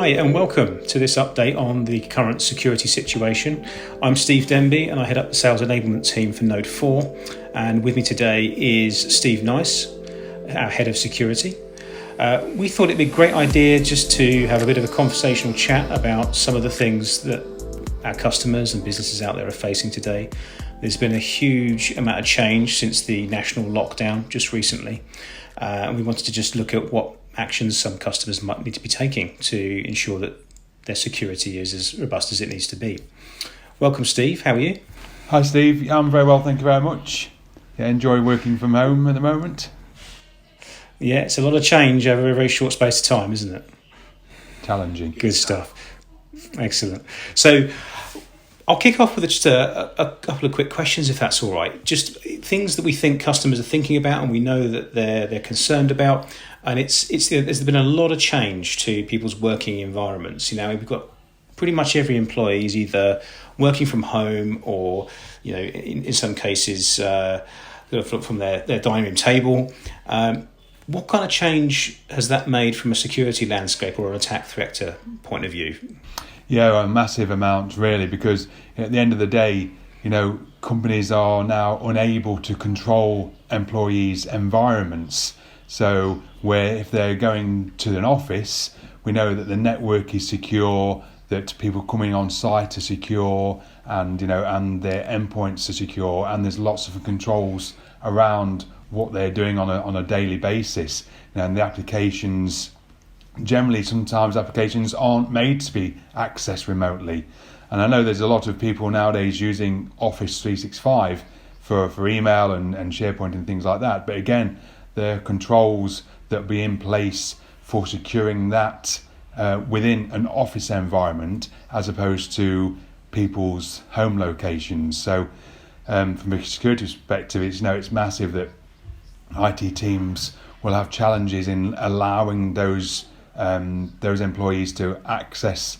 Hi and welcome to this update on the current security situation. I'm Steve Denby and I head up the Sales Enablement team for Node 4, and with me today is Steve Nice, our head of security. We thought it'd be a great idea just to have a bit of a conversational chat about some of the things that our customers and businesses out there are facing today. There's been a huge amount of change since the national lockdown just recently, and we wanted to just look at what actions some customers might need to be taking to ensure that their security is as robust as it needs to be. Welcome, Steve. How are you? Hi, Steve. I'm very well, thank you very much. Enjoy working from home at the moment. Yeah, it's a lot of change over a very short space of time, isn't it? Challenging. Good stuff. Excellent. So I'll kick off with just a couple of quick questions, if that's all right. Just things that we think customers are thinking about and we know that they're concerned about. And there's been a lot of change to people's working environments. You know, we've got pretty much every employee is either working from home or, you know, in some cases from their dining room table. What kind of change has that made from a security landscape or an attack vector point of view? Yeah, a massive amount, really, because at the end of the day, you know, companies are now unable to control employees' environments. So where if they're going to an office, we know that the network is secure, that people coming on site are secure, and and their endpoints are secure, and there's lots of controls around what they're doing on a daily basis. And the applications, generally sometimes applications aren't made to be accessed remotely. And I know there's a lot of people nowadays using Office 365 for email and SharePoint and things like that. But again, there are controls that will be in place for securing that within an office environment as opposed to people's home locations. So from a security perspective, it's massive that IT teams will have challenges in allowing those employees to access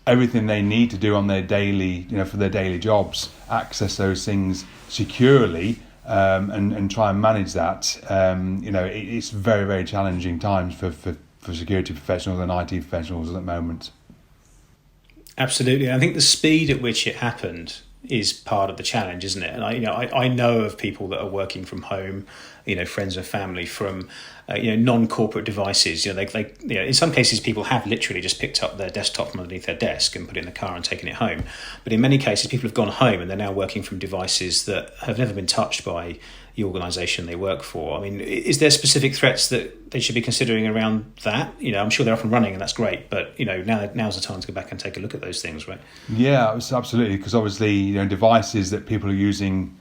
everything they need to do on their daily, for their daily jobs, access those things securely, and try and manage that. It's very, very challenging times for security professionals and IT professionals at the moment. Absolutely. I think the speed at which it happened is part of the challenge, isn't it? And I know of people that are working from home, friends and family from non-corporate devices. They in some cases people have literally just picked up their desktop from underneath their desk and put it in the car and taken it home. But in many cases people have gone home and they're now working from devices that have never been touched by the organisation they work for. I mean, is there specific threats that they should be considering around that? I'm sure they're up and running and that's great, but now's the time to go back and take a look at those things, right? Yeah, absolutely, because obviously devices that people are using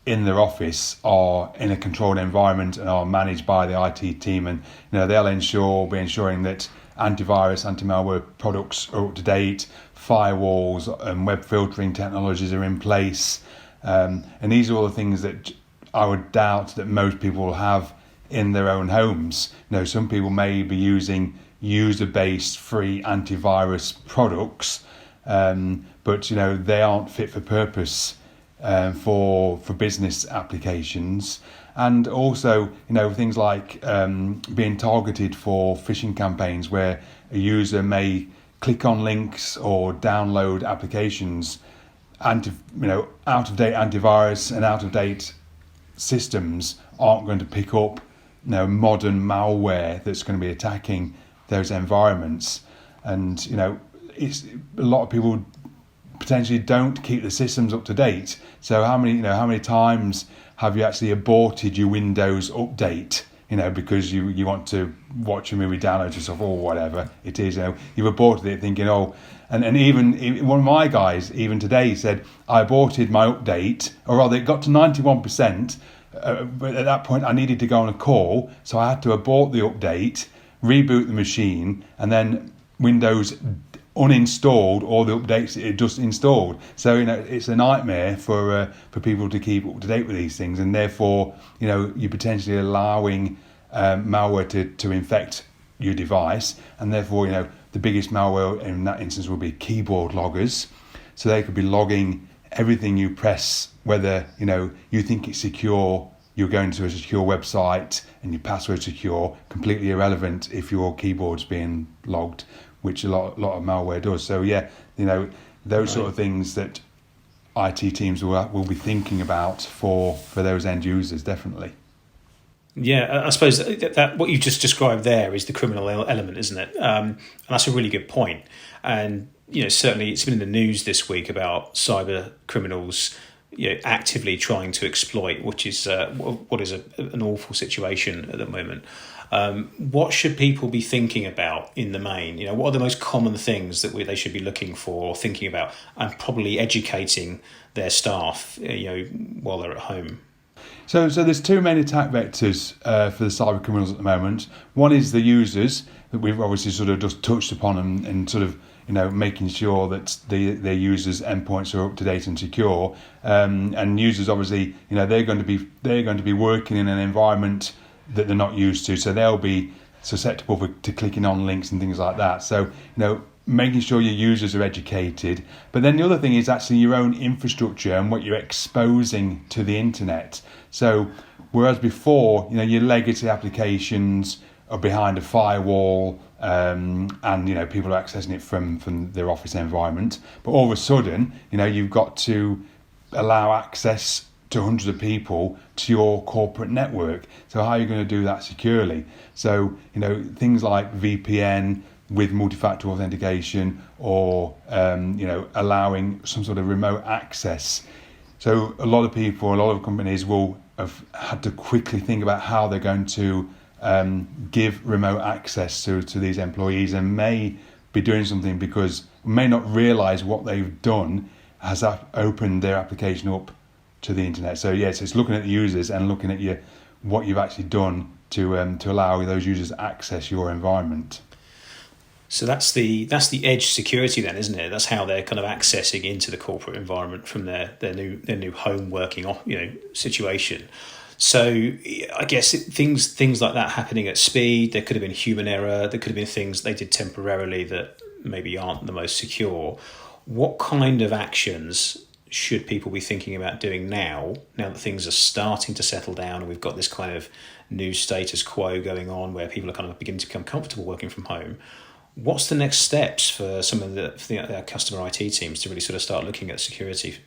in their office are in a controlled environment and are managed by the IT team, and they'll be ensuring that antivirus, anti-malware products are up to date, firewalls and web filtering technologies are in place, and these are all the things that I would doubt that most people will have in their own homes. Some people may be using user-based free antivirus products, but they aren't fit for purpose for business applications. And also things like being targeted for phishing campaigns where a user may click on links or download applications. Out of date antivirus and out of date systems aren't going to pick up modern malware that's going to be attacking those environments. And it's a lot of people potentially don't keep the systems up to date. So how many times have you actually aborted your Windows update, because you want to watch a movie, download yourself or whatever it is, you've aborted it thinking, and even one of my guys even today said, I aborted my update, or rather it got to 91%, but at that point I needed to go on a call, so I had to abort the update, reboot the machine, and then Windows uninstalled all the updates it had just installed. So it's a nightmare for people to keep up to date with these things, and therefore you're potentially allowing malware to infect your device, and therefore the biggest malware in that instance will be keyboard loggers. So they could be logging everything you press, whether you think it's secure, you're going to a secure website and your password's secure, completely irrelevant if your keyboard's being logged. which a lot of malware does. So those sort of things that IT teams will be thinking about for those end users, definitely. Yeah, I suppose that what you've just described there is the criminal element, isn't it? And that's a really good point. And certainly it's been in the news this week about cyber criminals, actively trying to exploit, which is what is an awful situation at the moment. What should people be thinking about in the main? What are the most common things that they should be looking for or thinking about, and probably educating their staff, while they're at home? So there's two main attack vectors for the cyber criminals at the moment. One is the users that we've obviously sort of just touched upon, and sort of making sure that their users' endpoints are up to date and secure. And users obviously they're going to be working in an environment that they're not used to, so they'll be susceptible to clicking on links and things like that. So making sure your users are educated. But then the other thing is actually your own infrastructure and what you're exposing to the internet. So whereas before, your legacy applications are behind a firewall, and people are accessing it from their office environment, but all of a sudden, you've got to allow access to hundreds of people to your corporate network. So how are you going to do that securely? So things like VPN with multi-factor authentication, or allowing some sort of remote access. So a lot of companies will have had to quickly think about how they're going to give remote access to these employees, and may be doing something because may not realise what they've done has opened their application up to the internet. So yes, it's looking at the users and looking at what you've actually done to allow those users to access your environment. So that's the edge security then, isn't it? That's how they're kind of accessing into the corporate environment from their new home working situation. So I guess things like that happening at speed. There could have been human error. There could have been things they did temporarily that maybe aren't the most secure. What kind of actions should people be thinking about doing now that things are starting to settle down and we've got this kind of new status quo going on where people are kind of beginning to become comfortable working from home? What's the next steps for some of the customer IT teams to really sort of start looking at security?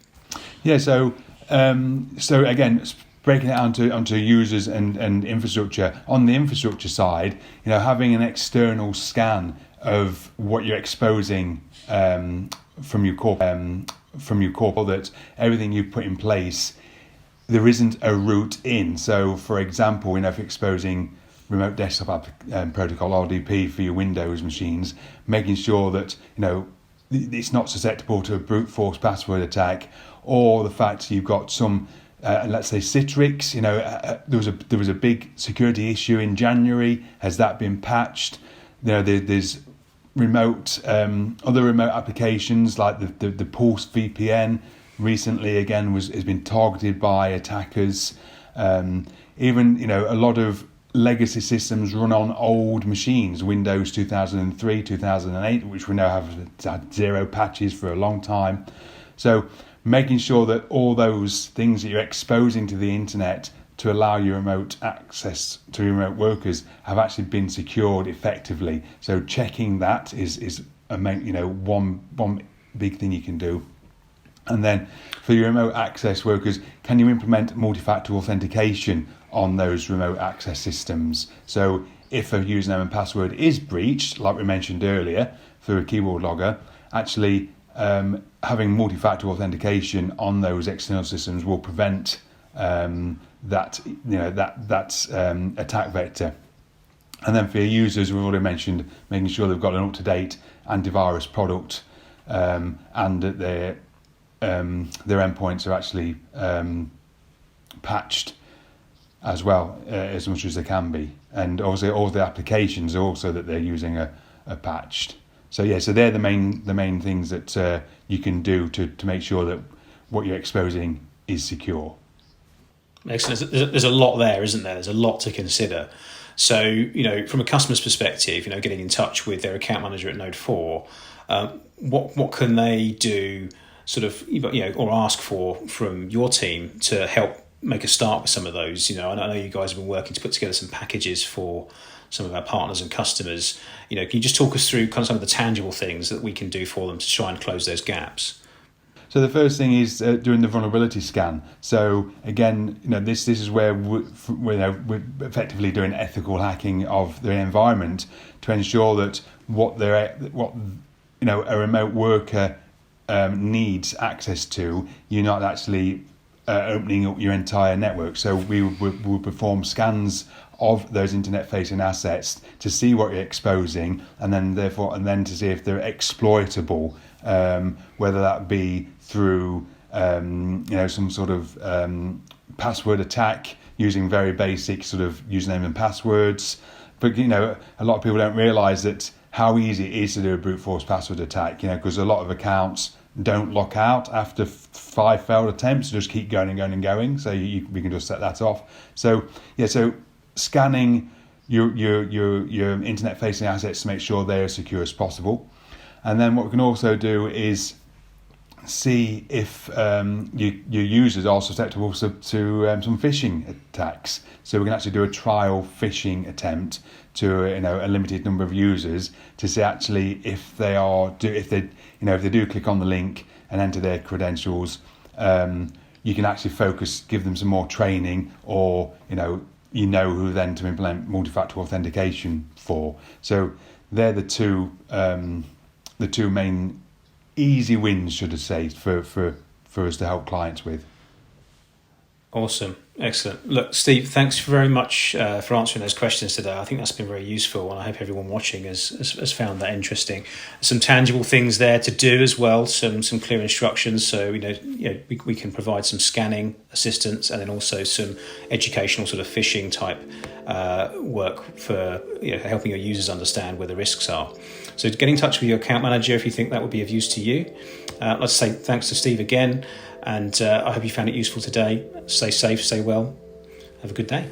Yeah, so again, breaking it onto users and infrastructure. On the infrastructure side, having an external scan of what you're exposing from your core, that everything you've put in place, there isn't a route in. So, for example, if you're exposing remote desktop protocol, RDP, for your Windows machines, making sure that it's not susceptible to a brute force password attack, or the fact you've got some let's say Citrix. There was a big security issue in January. Has that been patched? There's remote other remote applications like the Pulse VPN recently again has been targeted by attackers. Even a lot of legacy systems run on old machines, Windows 2003, 2008, which we know have had zero patches for a long time. So making sure that all those things that you're exposing to the internet to allow your remote access to remote workers have actually been secured effectively. So checking that is a one big thing you can do. And then for your remote access workers, can you implement multi-factor authentication on those remote access systems? So if a username and password is breached, like we mentioned earlier, through a keyboard logger, actually having multi-factor authentication on those external systems will prevent that attack vector. And then for your users, we've already mentioned making sure they've got an up-to-date antivirus product, and that their endpoints are actually patched as well, as much as they can be. And obviously all the applications also that they're using are patched. So they're the main things that you can do to make sure that what you're exposing is secure. Excellent. There's a lot there, isn't there? There's a lot to consider. So, from a customer's perspective, getting in touch with their account manager at Node 4, what can they do, sort of, or ask for from your team to help make a start with some of those. I know you guys have been working to put together some packages for some of our partners and customers. Can you just talk us through kind of some of the tangible things that we can do for them to try and close those gaps? So the first thing is doing the vulnerability scan. So again, this is where we're effectively doing ethical hacking of the environment to ensure that what a remote worker needs access to, you're not actually opening up your entire network. So we will perform scans of those internet-facing assets to see what you're exposing, and then to see if they're exploitable, whether that be through some sort of password attack using very basic sort of username and passwords. But a lot of people don't realise that how easy it is to do a brute force password attack. Because a lot of accounts don't lock out after 5 failed attempts, just keep going and going and going. So we can just set that off. So scanning your internet-facing assets to make sure they're as secure as possible. And then what we can also do is see if your users are susceptible to some phishing attacks. So we can actually do a trial phishing attempt to a limited number of users to see actually if they do click on the link and enter their credentials. You can actually give them some more training, or who then to implement multi-factor authentication for. So they're the two main easy wins, should I say, for us to help clients with. Awesome. Excellent. Look, Steve, thanks very much for answering those questions today. I think that's been very useful, and I hope everyone watching has found that interesting. Some tangible things there to do as well, some clear instructions. So we can provide some scanning assistance, and then also some educational sort of phishing type work for helping your users understand where the risks are. So get in touch with your account manager if you think that would be of use to you. Let's say thanks to Steve again, and I hope you found it useful today. Stay safe, stay well. Have a good day.